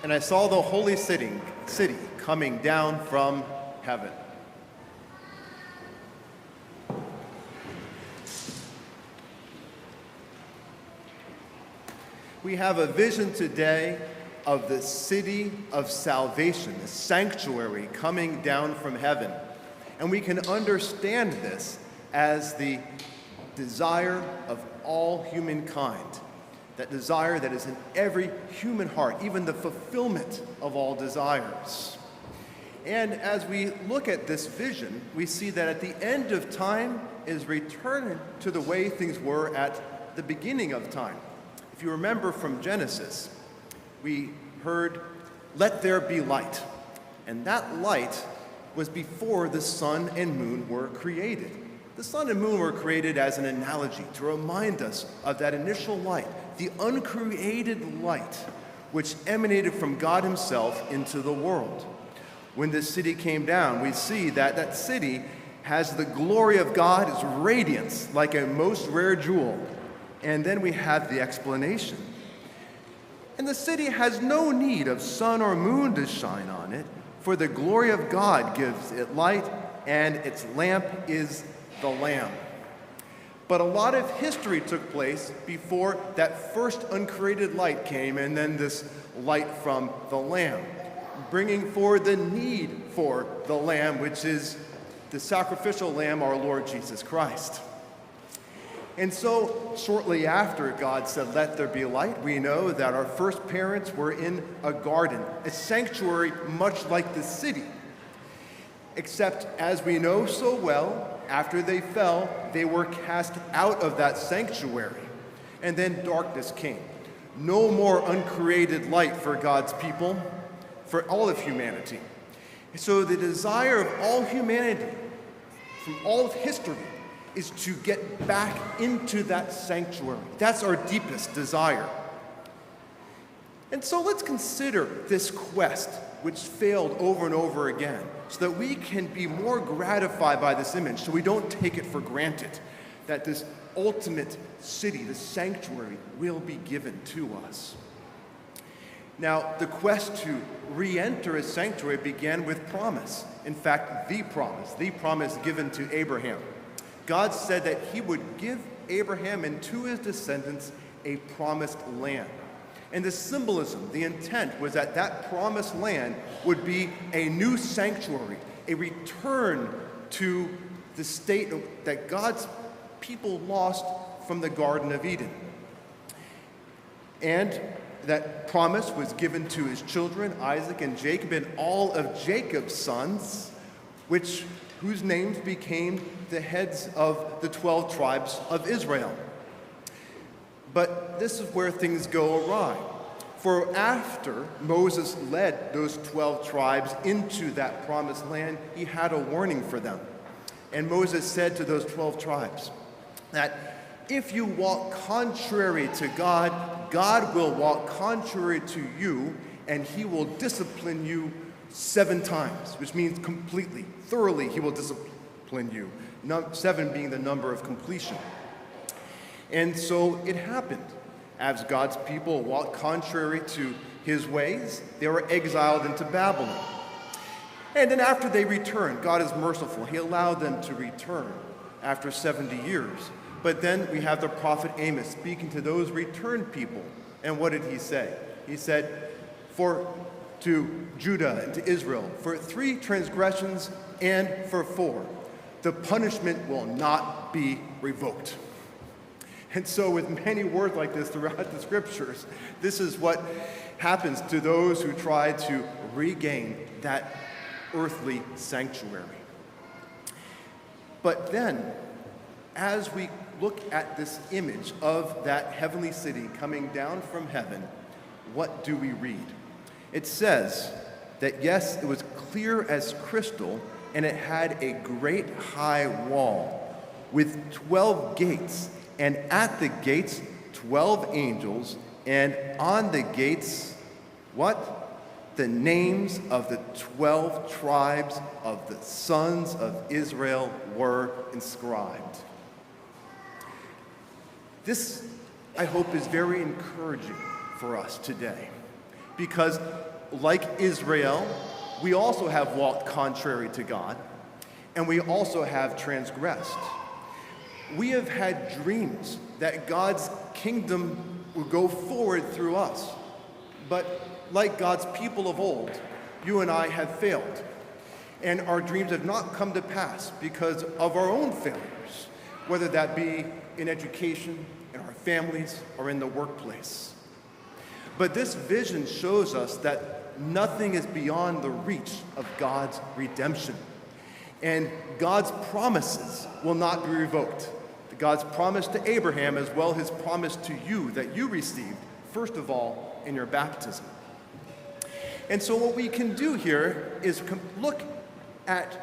And I saw the holy city coming down from heaven. We have a vision today of the city of salvation, the sanctuary coming down from heaven. And we can understand this as the desire of all humankind, that desire that is in every human heart, even the fulfillment of all desires. And as we look at this vision, we see that at the end of time is returning to the way things were at the beginning of time. If you remember from Genesis, we heard, "Let there be light." And that light was before the sun and moon were created. The sun and moon were created as an analogy to remind us of that initial light, the uncreated light which emanated from God himself into the world. When this city came down, we see that that city has the glory of God, its radiance like a most rare jewel. And then we have the explanation. And the city has no need of sun or moon to shine on it, for the glory of God gives it light, and its lamp is the Lamb. But a lot of history took place before that first uncreated light came, and then this light from the Lamb, bringing forward the need for the Lamb, which is the sacrificial Lamb, our Lord Jesus Christ. And so, shortly after God said, "Let there be light," we know that our first parents were in a garden, a sanctuary much like the city. Except, as we know so well, after they fell, they were cast out of that sanctuary. And then darkness came. No more uncreated light for God's people, for all of humanity. So the desire of all humanity, from all of history, is to get back into that sanctuary. That's our deepest desire. And so let's consider this quest, which failed over and over again, so that we can be more gratified by this image, so we don't take it for granted that this ultimate city, the sanctuary, will be given to us. Now, the quest to re-enter a sanctuary began with promise. In fact, the promise given to Abraham. God said that he would give Abraham and to his descendants a promised land. And the symbolism, the intent, was that that promised land would be a new sanctuary, a return to the state that God's people lost from the Garden of Eden. And that promise was given to his children, Isaac and Jacob, and all of Jacob's sons, whose names became the heads of the 12 tribes of Israel. But this is where things go awry. For after Moses led those 12 tribes into that promised land, he had a warning for them. And Moses said to those 12 tribes that if you walk contrary to God, God will walk contrary to you, and he will discipline you 7 times, which means completely, thoroughly he will discipline you. 7 being the number of completion. And so it happened. As God's people walked contrary to his ways, they were exiled into Babylon. And then after they returned, God is merciful. He allowed them to return after 70 years. But then we have the prophet Amos speaking to those returned people. And what did he say? He said, to Judah and to Israel, for 3 transgressions and for 4, the punishment will not be revoked. And so with many words like this throughout the scriptures, this is what happens to those who try to regain that earthly sanctuary. But then, as we look at this image of that heavenly city coming down from heaven, what do we read? It says that yes, it was clear as crystal, and it had a great high wall with 12 gates, and at the gates 12 angels, and on the gates, what? The names of the 12 tribes of the sons of Israel were inscribed. This, I hope, is very encouraging for us today, because like Israel, we also have walked contrary to God, and we also have transgressed. We have had dreams that God's kingdom would go forward through us. But like God's people of old, you and I have failed. And our dreams have not come to pass because of our own failures, whether that be in education, in our families, or in the workplace. But this vision shows us that nothing is beyond the reach of God's redemption. And God's promises will not be revoked. God's promise to Abraham, as well as his promise to you that you received, first of all, in your baptism. And so what we can do here is look at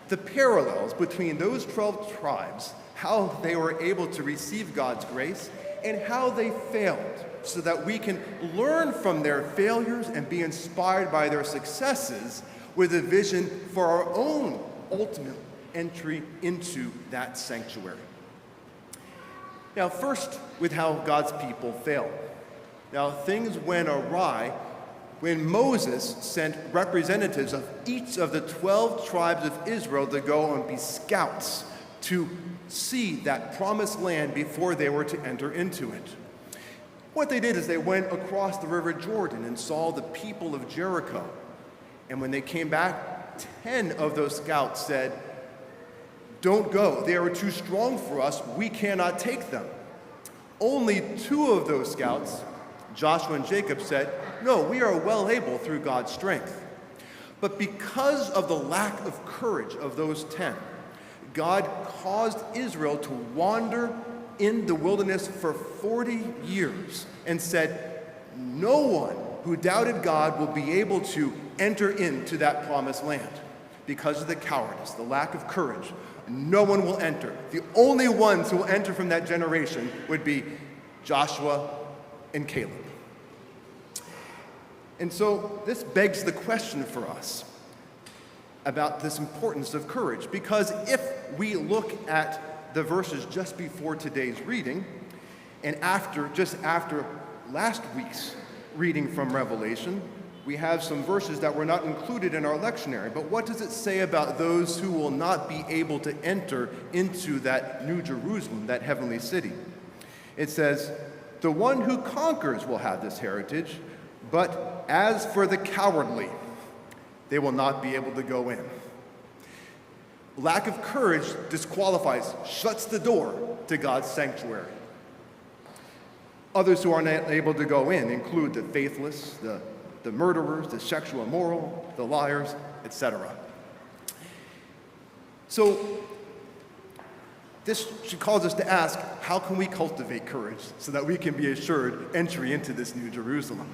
the parallels between those 12 tribes, how they were able to receive God's grace, and how they failed, so that we can learn from their failures and be inspired by their successes with a vision for our own ultimate entry into that sanctuary. Now, first, with how God's people failed. Now, things went awry when Moses sent representatives of each of the 12 tribes of Israel to go and be scouts to see that promised land before they were to enter into it. What they did is they went across the river Jordan and saw the people of Jericho. And when they came back, 10 of those scouts said, "Don't go. They are too strong for us. We cannot take them." Only 2 of those scouts, Joshua and Jacob, said, "No, we are well able through God's strength." But because of the lack of courage of those 10, God caused Israel to wander in the wilderness for 40 years and said, no one who doubted God will be able to enter into that promised land. Because of the cowardice, the lack of courage, no one will enter. The only ones who will enter from that generation would be Joshua and Caleb. And so this begs the question for us about this importance of courage, because if we look at the verses just before today's reading, and just after last week's reading from Revelation, we have some verses that were not included in our lectionary. But what does it say about those who will not be able to enter into that New Jerusalem, that heavenly city? It says, "The one who conquers will have this heritage, but as for the cowardly, they will not be able to go in." Lack of courage disqualifies, shuts the door to God's sanctuary. Others who are not able to go in include the faithless, the murderers, the sexual immoral, the liars, etc. So this should cause us to ask, how can we cultivate courage so that we can be assured entry into this New Jerusalem?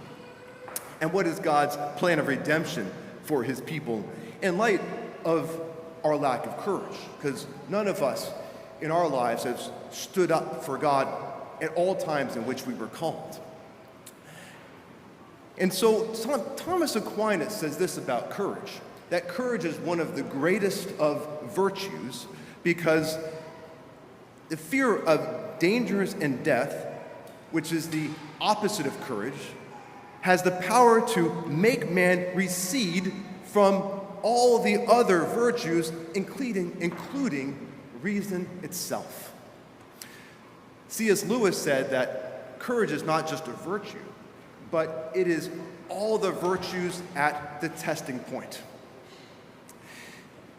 And what is God's plan of redemption for his people in light of our lack of courage? Because none of us in our lives have stood up for God at all times in which we were called. And so Thomas Aquinas says this about courage, that courage is one of the greatest of virtues because the fear of dangers and death, which is the opposite of courage, has the power to make man recede from all the other virtues, including reason itself. C.S. Lewis said that courage is not just a virtue, but it is all the virtues at the testing point.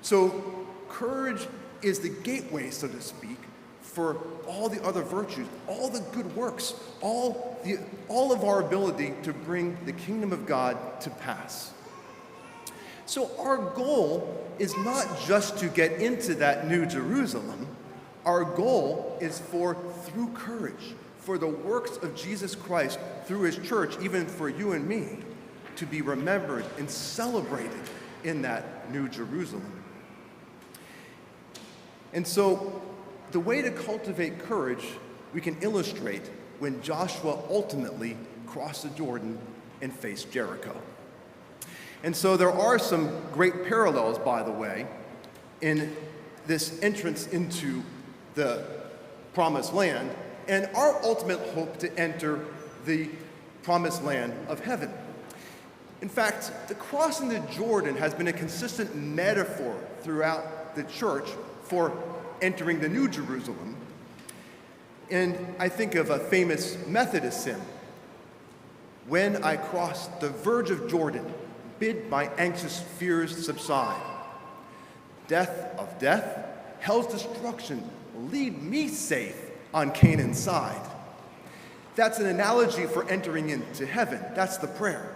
So courage is the gateway, so to speak, for all the other virtues, all the good works, all of our ability to bring the kingdom of God to pass. So our goal is not just to get into that New Jerusalem. Our goal is through courage, for the works of Jesus Christ through his church, even for you and me, to be remembered and celebrated in that New Jerusalem. And so the way to cultivate courage we can illustrate when Joshua ultimately crossed the Jordan and faced Jericho. And so there are some great parallels, by the way, in this entrance into the promised land and our ultimate hope to enter the promised land of heaven. In fact, the crossing the Jordan has been a consistent metaphor throughout the church for entering the New Jerusalem. And I think of a famous Methodist hymn, "When I cross the verge of Jordan, bid my anxious fears subside. Death of death, hell's destruction, lead me safe on Canaan's side." That's an analogy for entering into heaven. That's the prayer.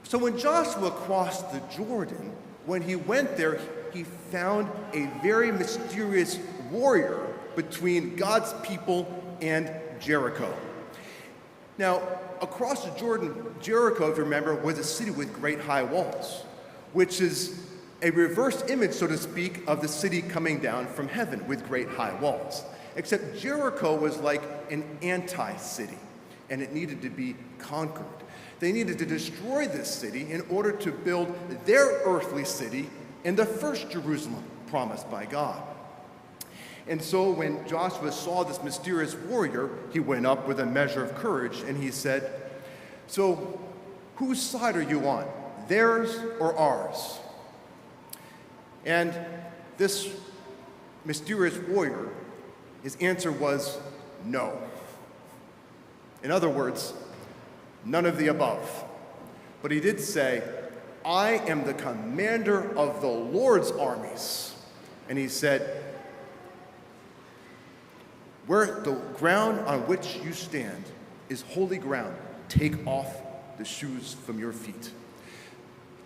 So when Joshua crossed the Jordan, when he went there, he found a very mysterious warrior between God's people and Jericho. Now, across the Jordan, Jericho, if you remember, was a city with great high walls, which is a reverse image, so to speak, of the city coming down from heaven with great high walls. Except Jericho was like an anti-city, and it needed to be conquered. They needed to destroy this city in order to build their earthly city in the first Jerusalem promised by God. And so when Joshua saw this mysterious warrior, he went up with a measure of courage and he said, "So whose side are you on, theirs or ours?" And this mysterious warrior, his answer was no. In other words, none of the above. But he did say, "I am the commander of the Lord's armies." And he said, "Where the ground on which you stand is holy ground, take off the shoes from your feet."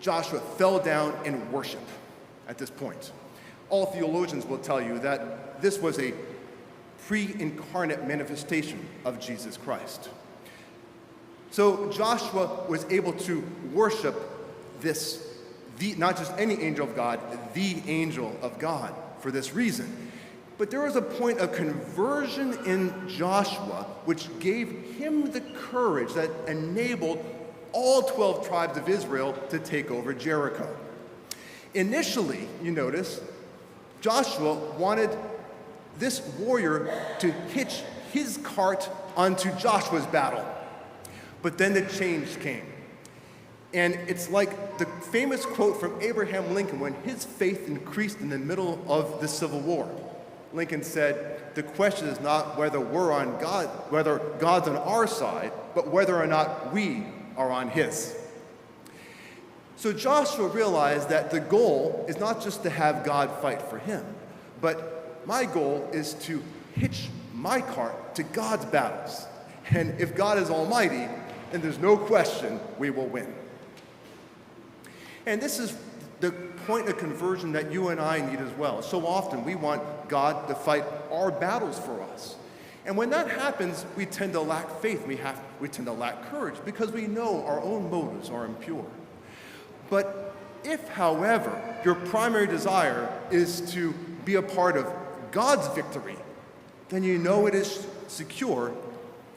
Joshua fell down in worship at this point. All theologians will tell you that this was a pre-incarnate manifestation of Jesus Christ. So Joshua was able to worship not just any angel of God, the angel of God for this reason. But there was a point of conversion in Joshua which gave him the courage that enabled all 12 tribes of Israel to take over Jericho. Initially, you notice, Joshua wanted this warrior to hitch his cart onto Joshua's battle. But then the change came. And it's like the famous quote from Abraham Lincoln when his faith increased in the middle of the Civil War. Lincoln said, "The question is not whether whether God's on our side, but whether or not we are on his." So Joshua realized that the goal is not just to have God fight for him, but my goal is to hitch my cart to God's battles. And if God is almighty, then there's no question we will win. And this is the point of conversion that you and I need as well. So often we want God to fight our battles for us. And when that happens, we tend to lack faith. We tend to lack courage because we know our own motives are impure. But if, however, your primary desire is to be a part of God's victory, then you know it is secure,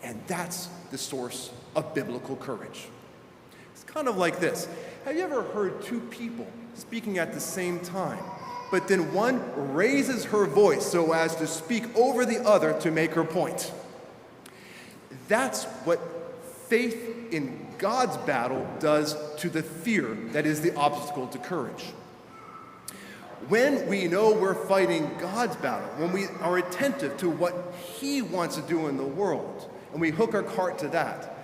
and that's the source of biblical courage. It's kind of like this. Have you ever heard two people speaking at the same time, but then one raises her voice so as to speak over the other to make her point? That's what faith in God's battle does to the fear that is the obstacle to courage. When we know we're fighting God's battle, when we are attentive to what He wants to do in the world, and we hook our cart to that,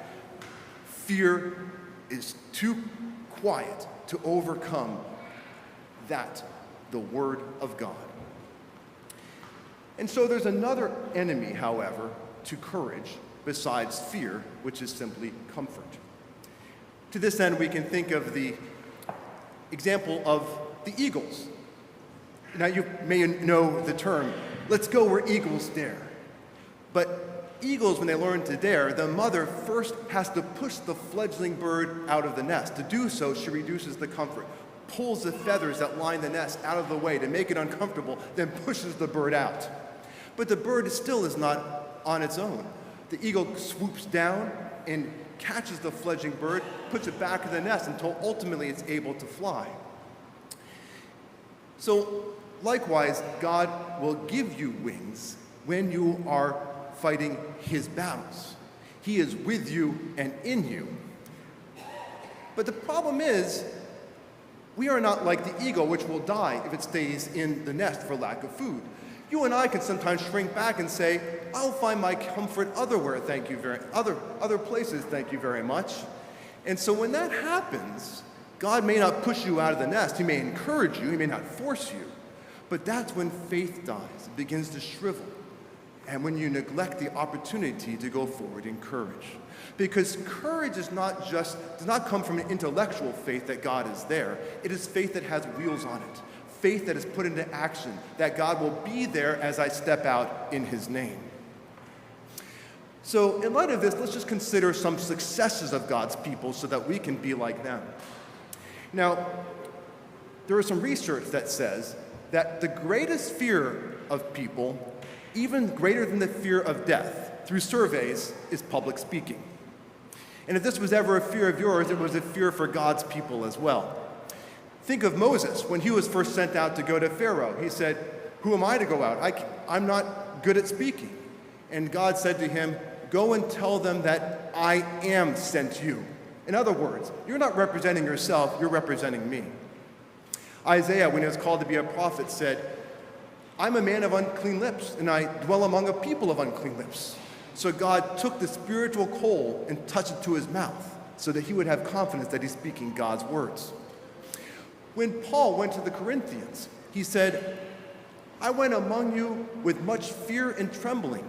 fear is too quiet to overcome that, the Word of God. And so there's another enemy, however, to courage besides fear, which is simply comfort. To this end, we can think of the example of the eagles. Now, you may know the term, "let's go where eagles dare." But eagles, when they learn to dare, the mother first has to push the fledgling bird out of the nest. To do so, she reduces the comfort, pulls the feathers that line the nest out of the way to make it uncomfortable, then pushes the bird out. But the bird still is not on its own. The eagle swoops down and catches the fledgling bird, puts it back in the nest until ultimately it's able to fly. So, likewise, God will give you wings when you are fighting His battles. He is with you and in you. But the problem is, we are not like the eagle, which will die if it stays in the nest for lack of food. You and I can sometimes shrink back and say, I'll find my comfort other places, thank you very much. And so when that happens, God may not push you out of the nest. He may encourage you. He may not force you. But that's when faith dies. It begins to shrivel. And when you neglect the opportunity to go forward in courage. Because courage does not come from an intellectual faith that God is there. It is faith that has wheels on it. Faith that is put into action, that God will be there as I step out in his name. So in light of this, let's just consider some successes of God's people so that we can be like them. Now, there is some research that says that the greatest fear of people, even greater than the fear of death, through surveys, is public speaking. And if this was ever a fear of yours, it was a fear for God's people as well. Think of Moses. When he was first sent out to go to Pharaoh, he said, who am I to go out? I'm not good at speaking. And God said to him, go and tell them that I am sent you. In other words, you're not representing yourself, you're representing me. Isaiah, when he was called to be a prophet, said, I'm a man of unclean lips, and I dwell among a people of unclean lips. So God took the spiritual coal and touched it to his mouth so that he would have confidence that he's speaking God's words. When Paul went to the Corinthians, he said, I went among you with much fear and trembling.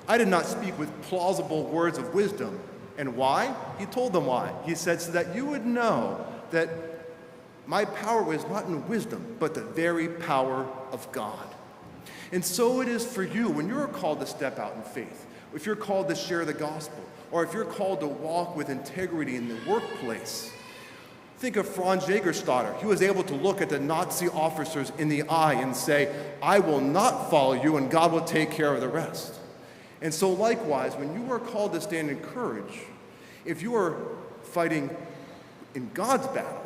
I did not speak with plausible words of wisdom. And why? He told them why. He said, so that you would know that my power was not in wisdom, but the very power of God. And so it is for you when you're called to step out in faith, if you're called to share the gospel, or if you're called to walk with integrity in the workplace. Think of Franz Jägerstätter. He was able to look at the Nazi officers in the eye and say, I will not follow you, and God will take care of the rest. And so likewise, when you are called to stand in courage, if you are fighting in God's battle,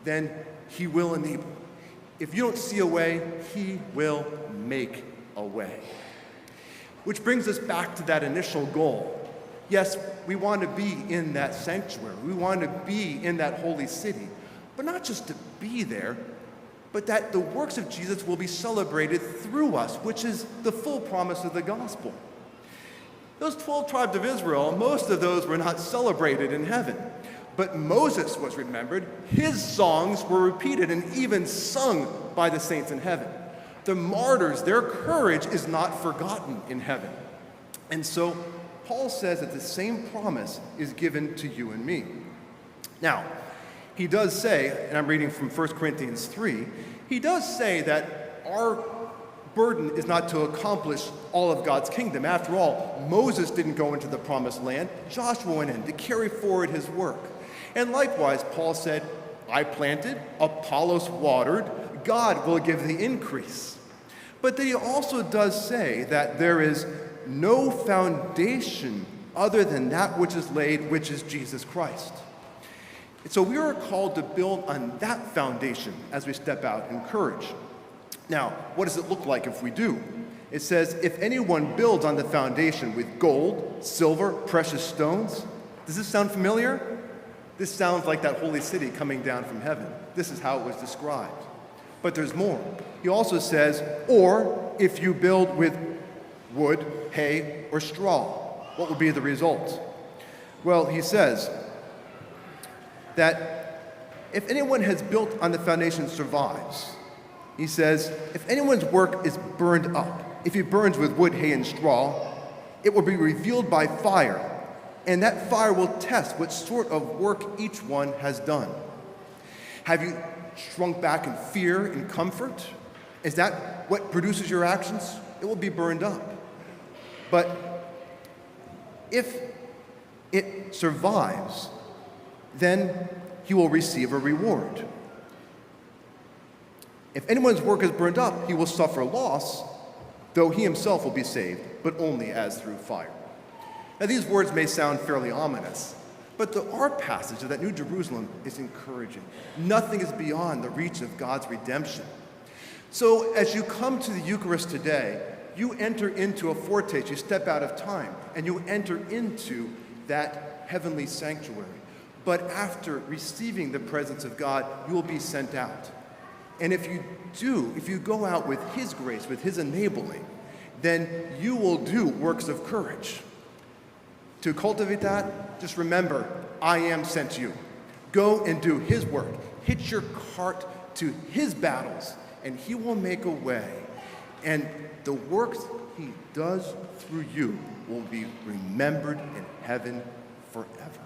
then he will enable. If you don't see a way, he will make a way. Which brings us back to that initial goal. Yes, we want to be in that sanctuary. We want to be in that holy city. But not just to be there, but that the works of Jesus will be celebrated through us, which is the full promise of the gospel. Those 12 tribes of Israel, most of those were not celebrated in heaven. But Moses was remembered. His songs were repeated and even sung by the saints in heaven. The martyrs, their courage is not forgotten in heaven. And so Paul says that the same promise is given to you and me. Now, he does say, and I'm reading from 1 Corinthians 3, he does say that our burden is not to accomplish all of God's kingdom. After all, Moses didn't go into the promised land. Joshua went in to carry forward his work. And likewise, Paul said, I planted, Apollos watered, God will give the increase. But then he also does say that there is no foundation other than that which is laid, which is Jesus Christ. And so we are called to build on that foundation as we step out in courage. Now, what does it look like if we do? It says, if anyone builds on the foundation with gold, silver, precious stones. Does this sound familiar? This sounds like that holy city coming down from heaven. This is how it was described. But there's more. He also says, or if you build with wood, hay, or straw, what will be the result? Well, he says that if anyone has built on the foundation survives, he says, if anyone's work is burned up, if he burns with wood, hay, and straw, it will be revealed by fire, and that fire will test what sort of work each one has done. Have you shrunk back in fear and comfort? Is that what produces your actions? It will be burned up. But if it survives, then he will receive a reward. If anyone's work is burned up, he will suffer loss, though he himself will be saved, but only as through fire. Now, these words may sound fairly ominous, but our passage of that New Jerusalem is encouraging. Nothing is beyond the reach of God's redemption. So as you come to the Eucharist today, you enter into a foretaste. You step out of time, and you enter into that heavenly sanctuary But after receiving the presence of God, you will be sent out. And if you go out with his grace, with his enabling, then you will do works of courage. To cultivate that, just remember, I am sent you. Go and do his work. Hitch your cart to his battles, and he will make a way. And the works he does through you will be remembered in heaven forever.